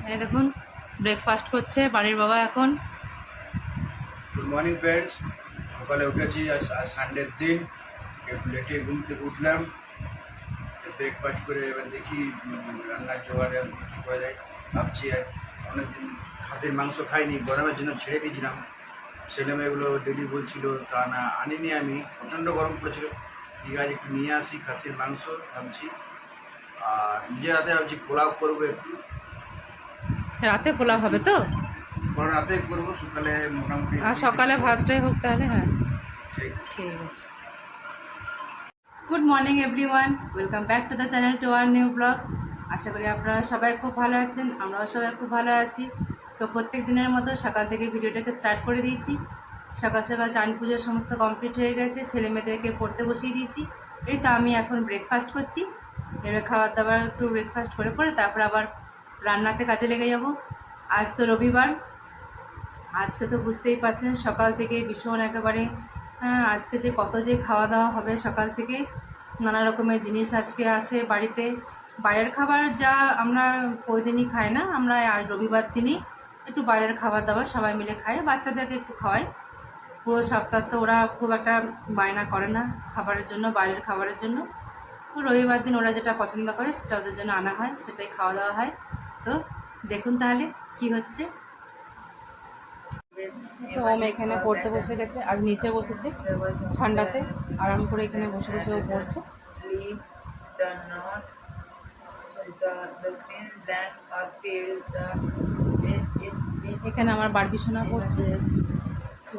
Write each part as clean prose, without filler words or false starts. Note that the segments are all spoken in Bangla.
এই দেখুন ব্রেকফাস্ট করছে বাড়ির বাবা এখন। Good morning friends. সকালে উঠেছি, আজ সানডের দিন। একটু লেটে ঘুম থেকে উঠলাম, ব্রেকফাস্ট করে এবার দেখি রান্নার জোগাড়ে কী করা যায়। ভাবছি অনেকদিন খাসির মাংস খাইনি, গরমের জন্য ছেড়ে দিয়েছিলাম। ছেলেমেয়েগুলো ডেলি বলছিল, তা না আনিনি। আমি প্রচণ্ড গরম পড়েছিল, ঠিক আছে একটু নিয়ে আসি খাসির মাংস ভাবছি। আর নিজের হাতে ভাবছি পোলাও করবো একটু। রাতে পোলাও হবে তো? পরে রাতে করবো, সকালে মোটামুটি আর সকালে ভাতটাই হোক তাহলে। হ্যাঁ, সেই। ঠিক আছে। Good morning everyone, welcome back to the channel to our new blog. আশা করি আপনারা সবাই খুব ভালো আছেন, আমরাও সবাই খুব ভালো আছি। তো প্রত্যেক দিনের মতো সকাল থেকে ভিডিওটাকে স্টার্ট করে দিয়েছি। সকাল সকাল চান পুজোর সমস্ত কমপ্লিট হয়ে গেছে, ছেলে মেয়েদেরকে পড়তে বসিয়ে দিয়েছি। এই তো আমি এখন ব্রেকফাস্ট করছি। এবার খাবার দাবার একটু ব্রেকফাস্ট করে পরে তারপর আবার রান্নাতে কাজে লেগে যাব। আজ তো রবিবার, আজকে তো বুঝতেই পারছেন সকাল থেকে ভীষণ একেবারে আজকে যে কত যে খাওয়া দাওয়া হবে সকাল থেকে। নানা রকমের জিনিস আজকে আসে বাড়িতে। বাইরের খাবার যা আমরা প্রতিদিনই খাই না, আমরা আজ রবিবার দিনই একটু বাইরের খাবার দাবার সবাই মিলে খাই, বাচ্চাদেরকে একটু খাওয়াই। পুরো সপ্তাহ তো ওরা খুব একটা বায়না করে না খাবারের জন্য, বাইরের খাবারের জন্য। রবিবার দিন ওরা যেটা পছন্দ করে সেটা ওদের জন্য আনা হয়, সেটাই খাওয়া দাওয়া হয়। তো দেখুন তাহলে কি হচ্ছে। তো ওম এখানে পড়তে বসে গেছে, আজ নিচে বসেছে ঠান্ডাতে, আরাম করে এখানে বসে বসে ও পড়ছে। এখানে আমার বারবি সোনা পড়ছে,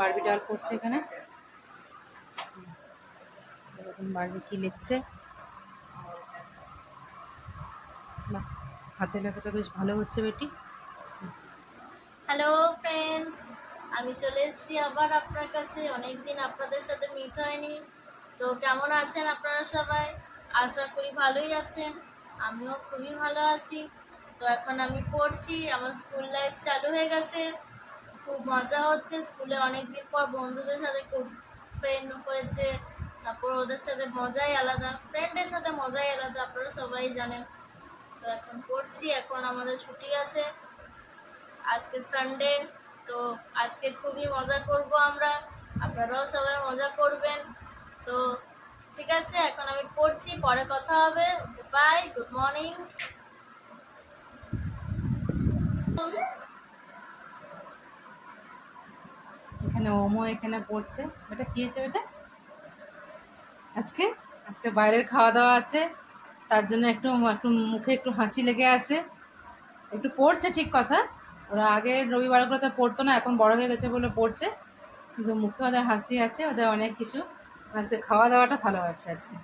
বারবি ডাল পড়ছে এখানে। এরকম বারবি কি লিখছে, বাহ, হাতে লেখাটা বেশ ভালো হচ্ছে বেটি। হ্যালো ফ্রেন্ডস, আমি চলে এসেছি আবার আপনার কাছে। অনেকদিন আপনাদের সাথে মিট হয়নি। তো কেমন আছেন আপনারা সবাই? আশা করি ভালোই আছেন, আমিও খুবই ভালো আছি। তো এখন আমি পড়ছি, আমার স্কুল লাইফ চালু হয়ে গেছে, খুব মজা হচ্ছে। স্কুলে অনেকদিন পর বন্ধুদের সাথে খুব ফ্রেন্ড হয়েছে, তারপর ওদের সাথে মজাই আলাদা, ফ্রেন্ডের সাথে মজাই আলাদা, আপনারা সবাই জানেন। তো এখন পড়ছি, এখন আমাদের ছুটি আছে, আজকে সানডে। তো আজকে খুবই মজা করব আমরা, আপনারাও সবাই মজা করবেন। তো ঠিক আছে, এখন আমি পড়ছি, পরে কথা হবে। Bye, good morning. এখানে ওমও এখানে পড়ছে। এটা কি হয়েছে বেটা? আজকে আজকে বাইরের খাওয়া দাওয়া আছে, তার জন্য একটু একটু মুখে একটু হাসি লেগে আছে। একটু পড়ছে ঠিক কথা, ওরা আগের রবিবারগুলোতে পড়তো না, এখন বড় হয়ে গেছে বলে পড়ছে, কিন্তু মুখে ওদের হাসি আছে, ওদের অনেক কিছু। আজকে খাওয়া দাওয়াটা ভালো আছে আজকে।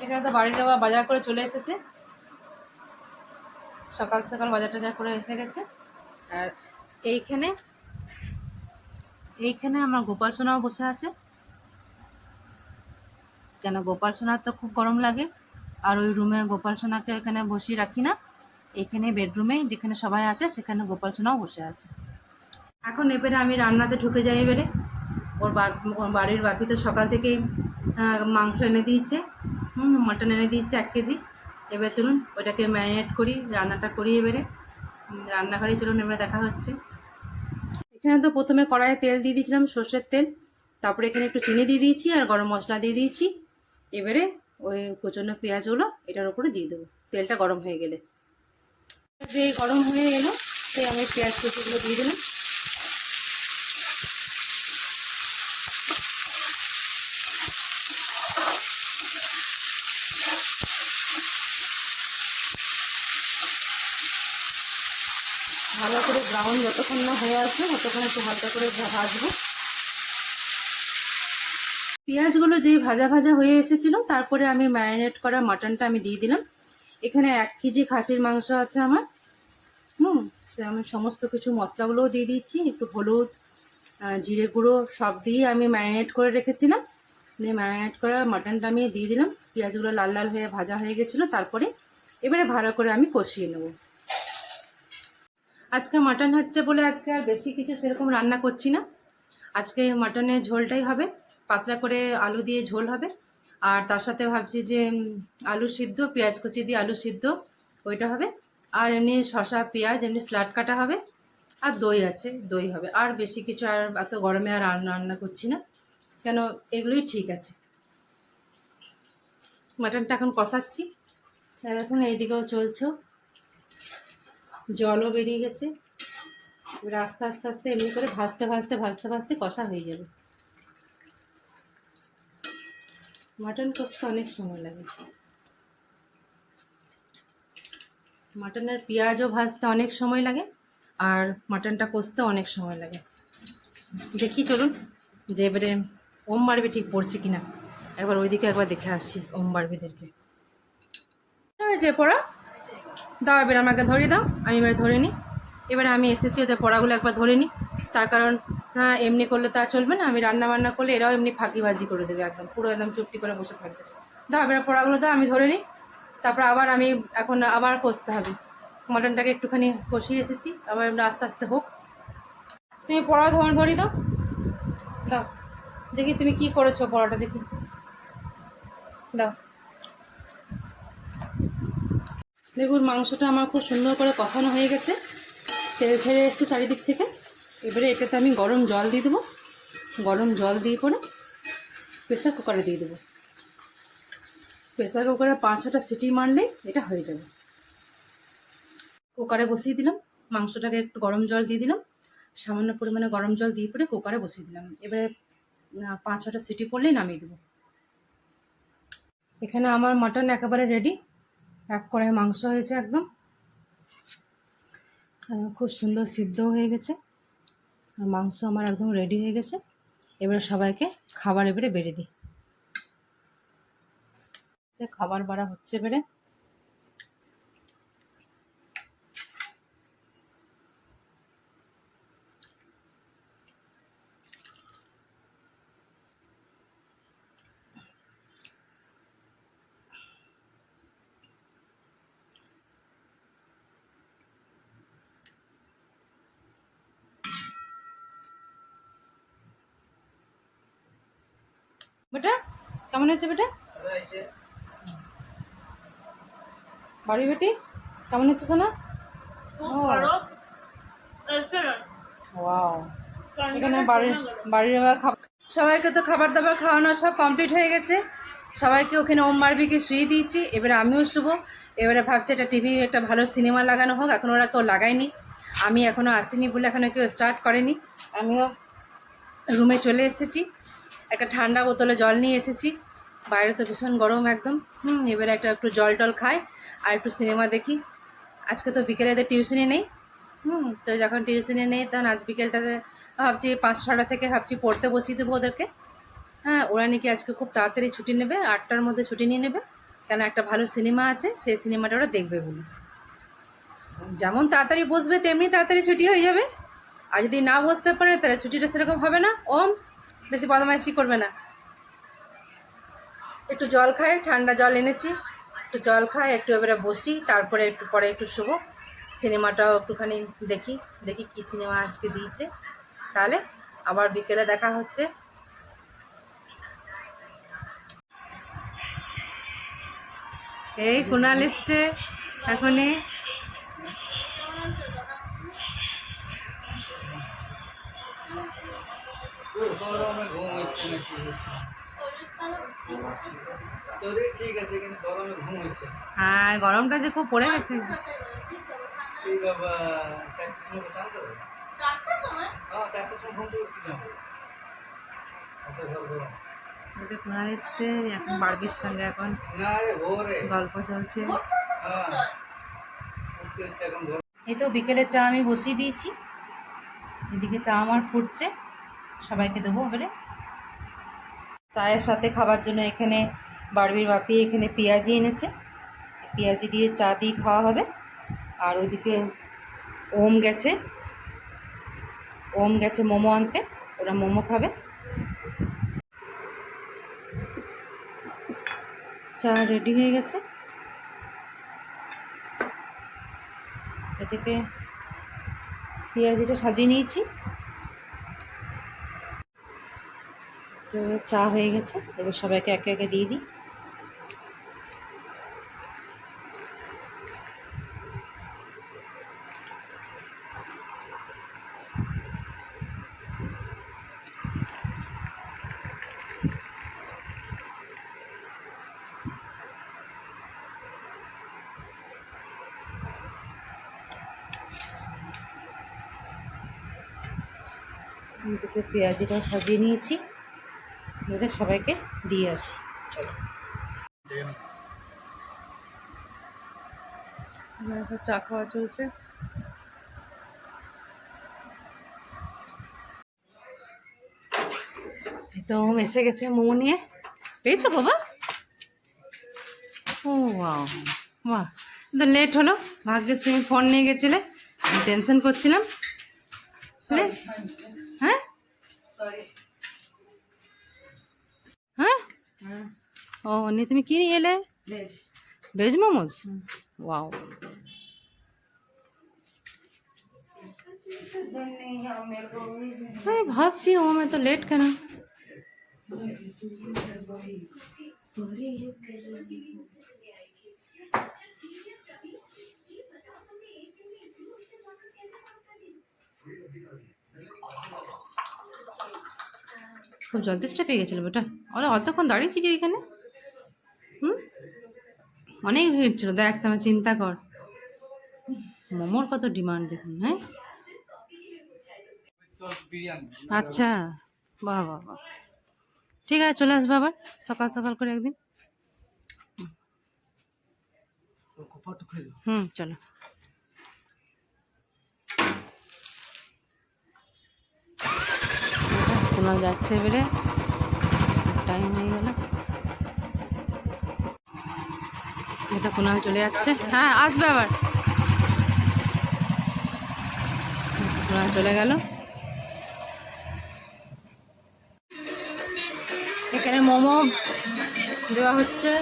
এখানে তো বাড়ির বাবা বাজার করে চলে এসেছে, সকাল সকাল বাজার টাজার করে এসে গেছে। আর এইখানে এইখানে আমার গোপাল সোনাও বসে আছে। কেন, গোপাল সোনার তো খুব গরম লাগে, আর ওই রুমে গোপাল সোনাকে ওইখানে বসিয়ে রাখি না, এখানে বেডরুমে যেখানে সবাই আছে সেখানে গোপাল সোনাও বসে আছে। এখন এবারে আমি রান্নাতে ঢুকে যাই। এবারে ওর বাড়ির বাপি তো সকাল থেকেই মাংস এনে দিয়েছে, মাটন এনে দিয়েছে 1 কেজি। এবার চলুন ওইটাকে ম্যারিনেট করি, রান্নাটা করি। এবারে রান্নাঘরে চলুন, এবারে দেখা হচ্ছে। এখানে তো প্রথমে কড়াইয়ে তেল দিয়ে দিয়েছিলাম, সর্ষের তেল। তারপরে এখানে একটু চিনি দিয়ে দিয়েছি আর গরম মশলা দিয়ে দিয়েছি। এবারে ওই কুচনো পেঁয়াজগুলো এটার উপরে দিয়ে দেবো, তেলটা গরম হয়ে গেলে। যে গরম হয়ে এলো, সেই আমি পেঁয়াজ কুচিগুলো দিয়ে দিলাম। ভালো করে ব্রাউন যতক্ষণ না হয়ে আসবে ততক্ষণ একটু হালকা করে ভাজবো। পেঁয়াজগুলো যেই ভাজা ভাজা হয়ে এসেছিলো, তারপরে আমি ম্যারিনেট করা মাটনটা আমি দিয়ে দিলাম। এখানে 1 কেজি খাসির মাংস আছে আমার। আমি সমস্ত কিছু মশলাগুলোও দিয়ে দিচ্ছি, একটু হলুদ, জিরে গুঁড়ো সব দিয়ে আমি ম্যারিনেট করে রেখেছিলাম। দিয়ে ম্যারিনেট করা মাটনটা আমি দিয়ে দিলাম। পেঁয়াজগুলো লাল লাল হয়ে ভাজা হয়ে গেছিলো, তারপরে এবারে ভালো করে আমি কষিয়ে নেব। আজকে মাটন হচ্ছে বলে আজকে আর বেশি কিছু সেরকম রান্না করছি না। আজকে মাটনের ঝোলটাই হবে, পাতলা করে আলু দিয়ে ঝোল হবে। আর তার সাথে ভাবছি যে আলু সিদ্ধ, পেঁয়াজ কুচি দিয়ে আলু সিদ্ধ ওইটা হবে। আর এমনি শসা পেঁয়াজ এমনি স্যালাড কাটা হবে, আর দই আছে, দই হবে। আর বেশি কিছু আর এত গরমে আর রান্না করছি না, কেন এগুলোই ঠিক আছে। মাটনটা এখন কষাচ্ছি, আর এখন এইদিকেও চলছে, জলও বেরিয়ে গেছে। এবার আস্তে আস্তে আস্তে এমনি করে ভাজতে ভাজতে ভাজতে ভাজতে কষা হয়ে যাবে। মাটন কষতে অনেক সময় লাগে, মাটনের পেঁয়াজও ভাজতে অনেক সময় লাগে, আর মাটনটা কষতে অনেক সময় লাগে। দেখি চলুন যে এবারে ওম বাড়বি ঠিক পড়ছে কিনা, একবার ওইদিকে একবার দেখে আসি ওম বাড়বিদেরকে। হয়েছে পড়া দাও, এবার আমাকে ধরিয়ে দাও, আমি এবার ধরে নিই। এবারে আমি এসেছি ওদের পড়াগুলো একবার ধরে নিই, তার কারণ হ্যাঁ এমনি করলে তা চলবে না, আমি রান্না বান্না করলে এরাও এমনি ফাঁকিবাজি করে দেবে, একদম পুরো একদম চুপটি করে বসে থাকবে। দাও এবার পড়াগুলো দাও, আমি ধরে নিই, তারপর আবার আমি এখন আবার কষতে হবে। মটনটাকে একটুখানি কষিয়ে এসেছি, আবার এমনি আস্তে আস্তে হোক। তুমি পড়া ধরিয়ে দাও, দাও দেখি তুমি কি করেছো, পড়াটা দেখি দাও। দেখুন মাংসটা আমার খুব সুন্দর করে কষানো হয়ে গেছে, তেল ছেড়ে এসছে চারিদিক থেকে। এবারে এটাতে আমি গরম জল দিয়ে দেবো, গরম জল দিয়ে পরে প্রেসার কুকারে দিয়ে দেবো। প্রেসার কুকারে 5-6টা সিটি মারলেই এটা হয়ে যাবে। কুকারে বসিয়ে দিলাম, মাংসটাকে একটু গরম জল দিয়ে দিলাম, সামান্য পরিমাণে গরম জল দিয়ে পরে কুকারে বসিয়ে দিলাম। এবারে 5-6টা সিটি পড়লেই নামিয়ে দেবো। এখানে আমার মাটন একেবারে রেডি, এক কড়াই মাংস হয়েছে একদম, খুব সুন্দর সিদ্ধ হয়ে গেছে, আর মাংস আমার একদম রেডি হয়ে গেছে। এবারে সবাইকে খাবার এবারে বেড়ে দিই, খাবার বাড়া হচ্ছে এবারে। বেটা কেমন হয়েছে বেটা, বাড়ি বেটি কেমন হচ্ছে সোনা? ওয়াও, এখানে বাড়ির খাবার, সবাইকে তো খাবার দাবার খাওয়ানো সব কমপ্লিট হয়ে গেছে, সবাইকে ওখানে ওম বারবিকে শুয়ে দিয়েছি। এবারে আমিও শুবো। এবারে ভাবছি একটা টিভি একটা ভালো সিনেমা লাগানো হোক, এখন ওরা কেউ লাগায়নি, আমি এখনও আসিনি বলে এখনও কেউ স্টার্ট করেনি। আমিও রুমে চলে এসেছি, একটা ঠান্ডা বোতলে জল নিয়ে এসেছি, বাইরে তো ভীষণ গরম একদম। এবারে একটু জল টল খাই আর একটু সিনেমা দেখি। আজকে তো বিকেলে এদের টিউশনি নেই, তো যখন টিউশনে নেই তখন আজ বিকেলটাতে ভাবছি 5-6টা থেকে ভাবছি পড়তে বসিয়ে দেবো ওদেরকে। হ্যাঁ ওরা নাকি আজকে খুব তাড়াতাড়ি ছুটি নেবে, 8টার মধ্যে ছুটি নিয়ে নেবে, কেন একটা ভালো সিনেমা আছে, সেই সিনেমাটা ওরা দেখবে বলে। যেমন তাড়াতাড়ি বসবে তেমনি তাড়াতাড়ি ছুটি হয়ে যাবে, আর যদি না বসতে পারে তাহলে ছুটিটা সেরকম হবে না। ওম বেশি বদমাইশি করবে না। একটু জল খাই, ঠান্ডা জল এনেছি, একটু জল খাই, একটু এবারে বসি, তারপরে একটু পরে একটু শোবো, সিনেমাটাও একটুখানি দেখি, দেখি কী সিনেমা আজকে দিয়েছে, তাহলে আবার বিকেলে দেখা হচ্ছে। এই কুণাল এসছে এখনই, গরমে ঘুম হচ্ছে না, কি হচ্ছে? শরীর ঠিক আছে কিন্তু গরমে ঘুম হচ্ছে না। হ্যাঁ গরমটা যে খুব পড়ে গেছে। এই বাবা 4টার সময় কোথাও তো? 4টার সময়? হ্যাঁ 4টার সময় ঘুম থেকে উঠতে যাবো। এত গরম। ওদের কুণাল এসছে, এখন বারবির সঙ্গে এখন না রে ভোরে। গল্প চলছে। হ্যাঁ উঠতে হচ্ছে এখন ভোর। এই তো বিকেলে চা আমি বসিয়ে দিয়েছি, এদিকে চা আমার ফুটছে, সবাইকে দেবো এবারে। চায়ের সাথে খাবার জন্য এখানে বারবির বাপি এখানে পেঁয়াজি এনেছে, পেঁয়াজি দিয়ে চা দিয়ে খাওয়া হবে। আর ওইদিকে ওম গেছে মোমো আনতে, ওরা মোমো খাবে। চা রেডি হয়ে গেছে, এদিকে পেঁয়াজিটা সাজিয়ে নিয়েছি, তো চা হয়ে গেছে, এবার সবাইকে একে একে দিয়ে দিই। দুটো পেঁয়াজিটাও সাজিয়ে নিয়েছি, এটা সবাইকে দিয়ে আসি। চলো এখানে সব চা খাওয়া চলছে। তো এসে গেছে মোমো নিয়ে। পেয়েছো বাবা? ও বাহ বাহ, তো লেট হলো। ভাগ্যিস তুমি ফোন নিয়ে গেছিলে, আমি টেনশন করছিলাম। হ্যাঁ হ্যাঁ, ও নিয়ে তুমি কি নিয়ে এলে? ভেজ মোমোস। ওয়াও, আমি ভাবছি ও আমি তো লেট কেন। খুব জলদিসটা পেয়ে গেছিল বেটা, ওরা অতক্ষণ দাঁড়িয়েছি যে এখানে। হুম, অনেক ভিড় ছিল, দেখ তুমি চিন্তা কর। মোমোর কত ডিমান্ড দেখুন। হ্যাঁ আচ্ছা, বাহ বাহ বাহ, ঠিক আছে চলে আসবে আবার সকাল সকাল করে একদিন। হুম চলো। কুনাল যাচ্ছে এবারে, টাইম হয়ে গেল। এটা কুনাল চলে যাচ্ছে, হ্যাঁ আসবে আবার। কুনাল চলে গেল। এখানে মোমো দেওয়া হচ্ছে।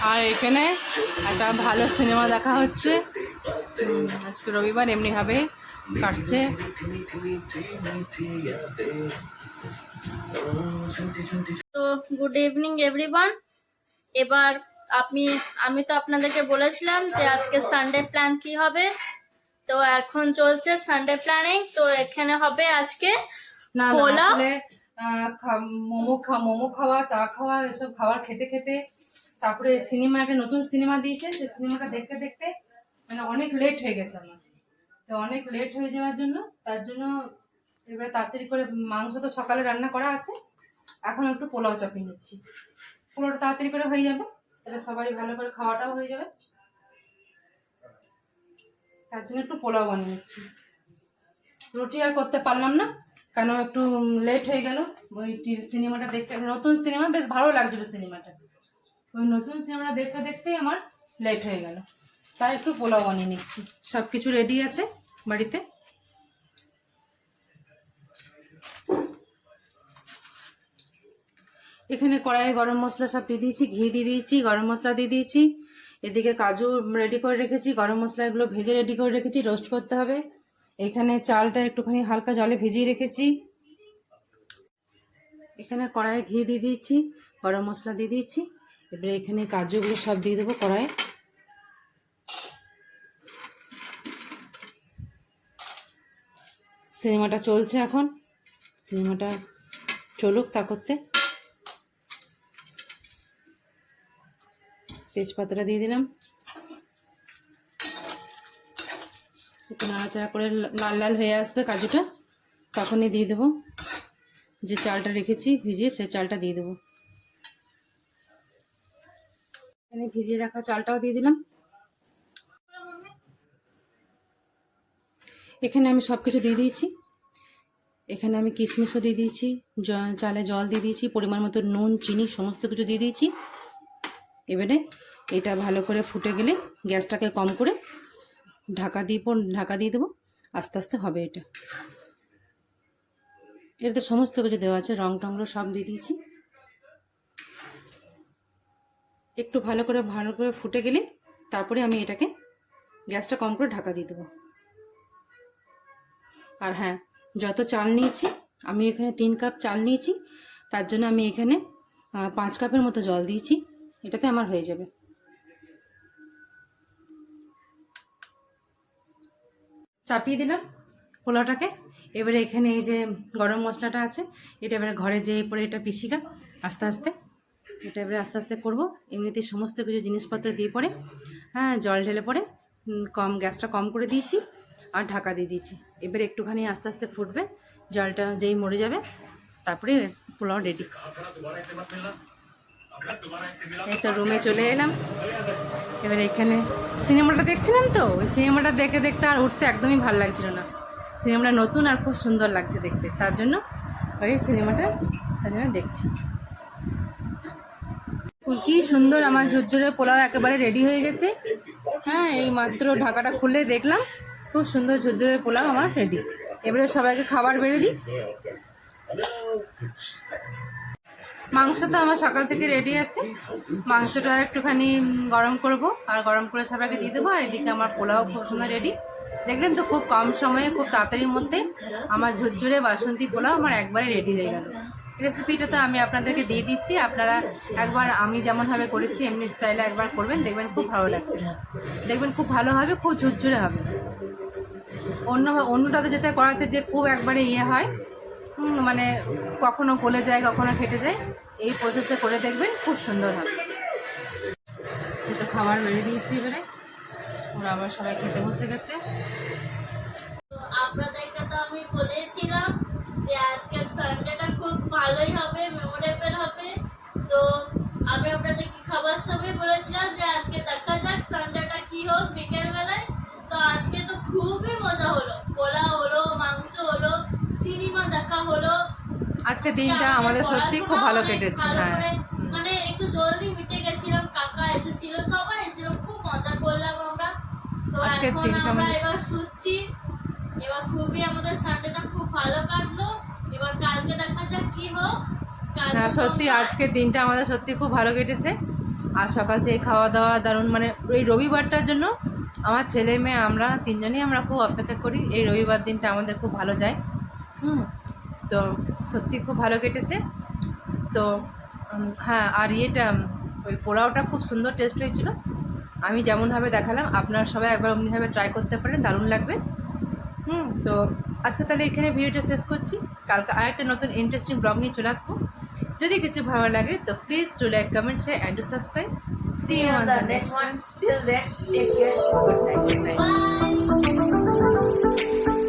আর এখানে একটা ভালো সিনেমা দেখা হচ্ছে। আজকে রবিবার এমনিভাবে কাটছে। তো গুড ইভিনিং এভরিওয়ান। এবার আমি তো আপনাদেরকে বলেছিলাম যে আজকে সানডে প্ল্যান কি হবে। তো এখন চলছে সানডে প্ল্যানিং। তো এখানে হবে আজকে না না, পোলাও। আসলে মোমো খাওয়া, চা খাওয়া, এসব খাবার খেতে খেতে, তারপরে সিনেমা, একটা নতুন সিনেমা দিয়েছে, সেই সিনেমাটা দেখতে দেখতে মানে অনেক লেট হয়ে গেছে আমার। তো অনেক লেট হয়ে যাওয়ার জন্য, তার জন্য এবারে তাড়াতাড়ি করে, মাংস তো সকালে রান্না করা আছে, এখন একটু পোলাও চাপিয়ে নিচ্ছি। পোলাওটা তাড়াতাড়ি করে হয়ে যাবে, তাহলে সবারই ভালো করে খাওয়াটাও হয়ে যাবে। তার জন্য একটু পোলাও বানিয়ে নিচ্ছি। রুটি আর করতে পারলাম না, কেন একটু লেট হয়ে গেল। ওই সিনেমাটা দেখতে, নতুন সিনেমা, বেশ ভালো লাগছিল সিনেমাটা। ওই নতুন সিনেমাটা দেখতে দেখতেই আমার লেট হয়ে গেল, তাই একটু পোলাও বানিয়ে নিচ্ছি। সব কিছু রেডি আছে বাড়িতে। এখানে কড়াইয়ে গরম মশলা সব দিয়ে দিয়েছি, ঘি দিয়ে দিয়েছি, গরম মশলা দিয়ে দিয়েছি। এদিকে কাজু রেডি করে রেখেছি, গরম মশলা এগুলো ভেজে রেডি করে রেখেছি, রোস্ট করতে হবে। এখানে চালটা একটুখানি হালকা জলে ভিজিয়ে রেখেছি। এখানে কড়াইয়ে ঘি দিয়ে দিয়েছি, গরম মশলা দিয়ে দিয়েছি। এবারে এখানে কাজুগুলো সব দিয়ে দেবো কড়াইয়ে। সিনেমাটা চলছে এখন, সিনেমাটা চলুক তা করতে। তেজপাতাটা দিয়ে দিলাম, একটু নাড়াচাড়া করে লাল লাল হয়ে আসবে কাজুটা, তখনই দিয়ে দেবো যে চালটা রেখেছি ভিজিয়ে, সেই চালটা দিয়ে দেবো। এখানে ভিজিয়ে রাখা চালটাও দিয়ে দিলাম। এখানে আমি সব কিছু দিয়ে দিয়েছি। এখানে আমি কিশমিশও দিয়ে দিয়েছি, চালে জল দিয়ে দিয়েছি, পরিমাণ মতো নুন, চিনি সমস্ত কিছু দিয়ে দিয়েছি। এবারে এটা ভালো করে ফুটে গেলে গ্যাসটাকে কম করে ঢাকা দিয়ে দেবো। আস্তে আস্তে হবে এটা। এটাতে সমস্ত কিছু দেওয়া আছে, রং টংগুলো সব দিয়ে দিয়েছি। একটু ভালো করে ফুটে গেলে তারপরে আমি এটাকে গ্যাসটা কম করে ঢাকা দিয়ে দেবো। আর হ্যাঁ, যত চাল নিয়েছি, আমি এখানে 3 কাপ চাল নিয়েছি, তার জন্য আমি এখানে 5 কাপের মতো জল দিয়েছি। এটাতে আমার হয়ে যাবে। চাপিয়ে দিলাম পোলাওটাকে। এবারে এখানে এই যে গরম মশলাটা আছে, এটা এবারে ঘরে যেয়ে পরে এটা পিসিগা আস্তে আস্তে। এটা এবারে আস্তে আস্তে করবো। এমনিতেই সমস্ত কিছু জিনিসপত্র দিয়ে পরে হ্যাঁ, জল ঢেলে পরে কম গ্যাসটা কম করে দিয়েছি আর ঢাকা দিয়ে দিয়েছি। এবার একটুখানি আস্তে আস্তে ফুটবে, জলটা যেই মরে যাবে তারপরে পোলাও রেডি। এই তো রুমে চলে এলাম। এবার এখানে সিনেমাটা দেখছিলাম, তো ওই সিনেমাটা দেখে দেখতে আর উঠতে একদমই ভালো লাগছিল না। সিনেমাটা নতুন আর খুব সুন্দর লাগছে দেখতে, তার জন্য ওই সিনেমাটা দেখছি। কি সুন্দর আমার ঝুরঝুরে পোলাও একেবারে রেডি হয়ে গেছে। হ্যাঁ, এই মাত্র ঢাকাটা খুলে দেখলাম, খুব সুন্দর ঝুরঝুরে পোলাও আমার রেডি। এবারে সবাইকে খাবার বেড়ে দিই। মাংস তো আমার সকাল থেকে রেডি আছে, মাংসটা একটুখানি গরম করব আর গরম করে সবাইকে দিয়ে দেবো। আর এদিকে আমার পোলাও খুব সুন্দর রেডি। দেখলেন তো, খুব কম সময়ে খুব তাড়াতাড়ির মধ্যে আমার ঝুরঝুরে বাসন্তী পোলাও আমার একবারে রেডি হয়ে গেল। রেসিপিটা তো আমি আপনাদেরকে দিয়ে দিচ্ছি, আপনারা একবার আমি যেমনভাবে করেছি এমনি স্টাইলে একবার করবেন, দেখবেন খুব ভালো লাগবে, দেখবেন খুব ভালো হবে, খুব ঝুরঝুরে হবে। অন্যটাতে যেটা করাতে যে খুব একবারে ইয়ে হয়, মানে কখনো গলে যায় কখনো ফেটে যায়, এই প্রসেসে করে দেখবেন খুব সুন্দর হবে। এই তো খাবার বেড়ে দিয়েছি, এবারে ওরা আবার সবাই খেতে বসে গেছে। তো আপনাদেরকে তো আমি বলেছিলাম যে আজকে সানডেটা খুব ভালোই হবে, মেমোরেবল হবে। তো আমি আপনাদেরকে খাবার সময় বলেছিলাম যে আজকে দেখা যাক সানডেটা কি হোক বিকেলবেলায়। তো আজকে তো খুবই মজা হলো, পোলাও হলো, মাংস হলো, সিনেমা দেখা হলো। আজকে দিনটা আমাদের সত্যি খুব ভালো কেটেছে। ভালো হ্যাঁ, করে মানে একটু জলদি মিটে গেছিলাম, কাকা এসেছিল, সবাই এসেছিল, খুব মজা করলাম আমরা। তো আজকের এখন দিনটা আমরা আমাদের- এবার শুচ্ছি। এবার খুবই আমাদের সানডেটা খুব ভালো কাটলো। এবার কালকে দেখা যাক কি হোক। কালকে হ্যাঁ, সত্যি সোমবার। আজকের দিনটা আমাদের সত্যি খুব ভালো কেটেছে। আর সকাল থেকে খাওয়া দাওয়া দারুণ, মানে এই রবিবারটার জন্য আমার ছেলে মেয়ে আমরা তিনজনই আমরা খুব অপেক্ষা করি, এই রবিবার দিনটা আমাদের খুব ভালো যায়। তো সত্যি খুব ভালো কেটেছে। তো হ্যাঁ, আর ওই পোলাওটা খুব সুন্দর টেস্ট হয়েছিল। আমি যেমনভাবে দেখালাম আপনারা সবাই একবার অমনিভাবে ট্রাই করতে পারেন, দারুণ লাগবে। তো আজকে তাহলে এখানে ভিডিওটা শেষ করছি। কালকে আরেকটা নতুন ইন্টারেস্টিং ব্লগ নিয়ে চলে আসবো। যদি কিছু ভালো লাগে তো please to like, comment, share and to subscribe. See you on the next one. Till then take care, good night. Bye.